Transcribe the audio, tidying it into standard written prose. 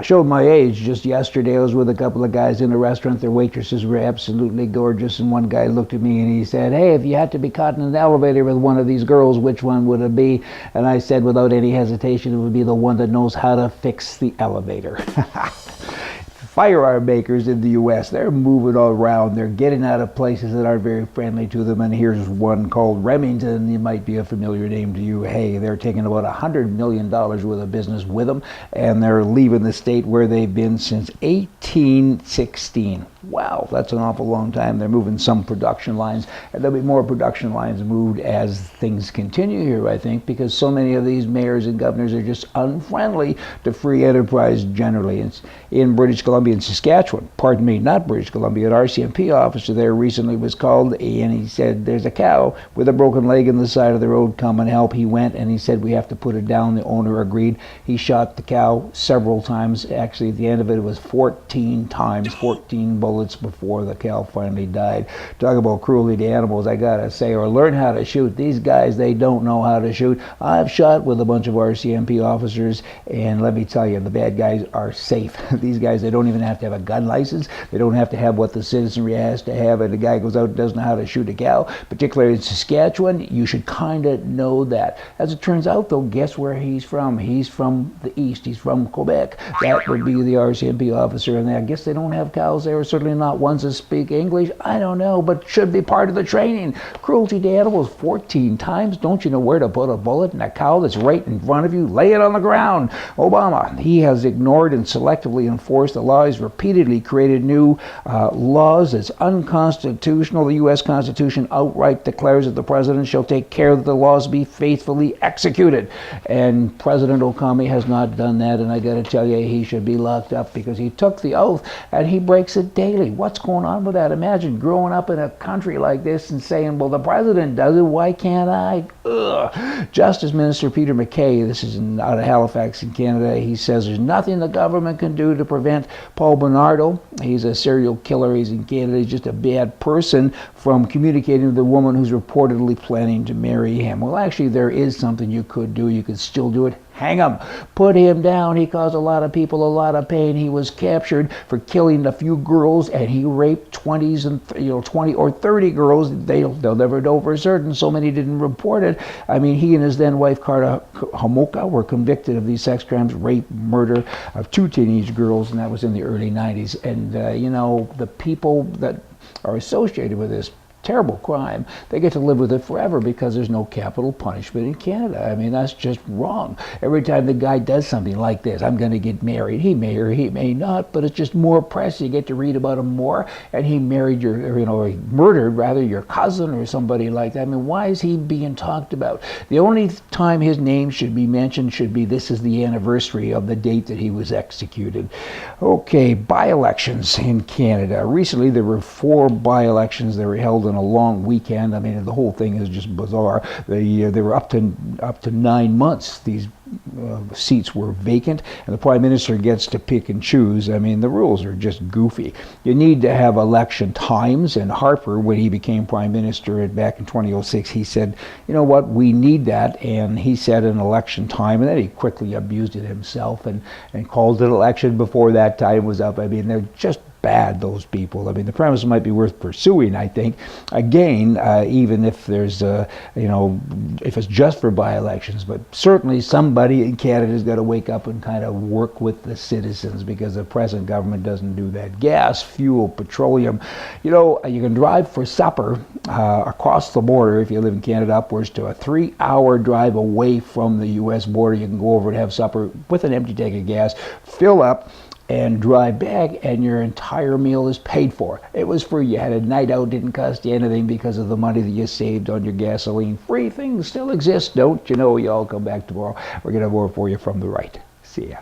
I showed my age just yesterday. I was with a couple of guys in a restaurant. Their waitresses were absolutely gorgeous, and one guy looked at me and he said, "Hey, if you had to be caught in an elevator with one of these girls, which one would it be?" And I said without any hesitation, it would be the one that knows how to fix the elevator. Firearm makers in the U.S., they're moving all around. They're getting out of places that aren't very friendly to them. And here's one called Remington. It might be a familiar name to you. Hey, they're taking about $100 million worth of business with them, and they're leaving the state where they've been since 1816. Wow, that's an awful long time. They're moving some production lines, and there'll be more production lines moved as things continue here, I think, because so many of these mayors and governors are just unfriendly to free enterprise generally. It's in British Columbia and Saskatchewan, pardon me, not British Columbia, an RCMP officer there recently was called, and he said, "There's a cow with a broken leg in the side of the road, come and help." He went, and he said, "We have to put it down." The owner agreed. He shot the cow several times. Actually, at the end of it was 14 times, 14 bullets before the cow finally died. Talk about cruelty to animals, I gotta say, or learn how to shoot. These guys, they don't know how to shoot. I've shot with a bunch of RCMP officers, and let me tell you, the bad guys are safe. These guys, they don't even have to have a gun license. They don't have to have what the citizenry has to have, and the guy goes out and doesn't know how to shoot a cow. Particularly in Saskatchewan, you should kind of know that. As it turns out, though, guess where he's from? He's from the east. He's from Quebec. That would be the RCMP officer, and I guess they don't have cows there, certainly not ones that speak English. I don't know, but should be part of the training. Cruelty to animals 14 times. Don't you know where to put a bullet in a cow that's right in front of you? Lay it on the ground. Obama, he has ignored and selectively enforced the law. He's repeatedly created new laws that's unconstitutional. The U.S. Constitution outright declares that the president shall take care that the laws be faithfully executed. And President Okami has not done that, and I got to tell you, he should be locked up because he took the oath and he breaks it daily. What's going on with that? Imagine growing up in a country like this and saying, "Well, the president does it, why can't I?" Ugh. Justice Minister Peter MacKay, this is out of Halifax in Canada, he says there's nothing the government can do to prevent Paul Bernardo, he's a serial killer, he's in Canada, he's just a bad person, from communicating with the woman who's reportedly planning to marry him. Well, actually, there is something you could do. You could still do it. Hang him. Put him down. He caused a lot of people a lot of pain. He was captured for killing a few girls, and he raped 20 or 30 girls. They'll never know for certain. So many didn't report it. I mean, he and his then wife, Carta Homoka, were convicted of these sex crimes, rape, murder of 2 teenage girls, and that was in the early 90s. And, the people that are associated with this terrible crime, they get to live with it forever because there's no capital punishment in Canada. I mean, that's just wrong. Every time the guy does something like this, "I'm going to get married," he may or he may not, but it's just more press. You get to read about him more, and he married he murdered rather your cousin or somebody like that. I mean, why is he being talked about? The only time his name should be mentioned should be this is the anniversary of the date that he was executed. Okay, by-elections in Canada. Recently, there were 4 by-elections that were held in a long weekend. I mean, the whole thing is just bizarre. They were up to 9 months. These seats were vacant, and the Prime Minister gets to pick and choose. I mean, the rules are just goofy. You need to have election times, and Harper, when he became Prime Minister back in 2006, he said, "You know what, we need that," and he set an election time, and then he quickly abused it himself and called an election before that time was up. I mean, they're just bad, those people. I mean, the premise might be worth pursuing, I think. Again, even if there's, if it's just for by-elections, but certainly somebody in Canada's got to wake up and kind of work with the citizens because the present government doesn't do that. Gas, fuel, petroleum. You can drive for supper across the border if you live in Canada upwards to a 3-hour drive away from the U.S. border. You can go over and have supper with an empty tank of gas, fill up, and drive back, and your entire meal is paid for. It was free. You had a night out, didn't cost you anything because of the money that you saved on your gasoline. Free things still exist, don't you know? You all come back tomorrow. We're going to have more for you from the right. See ya.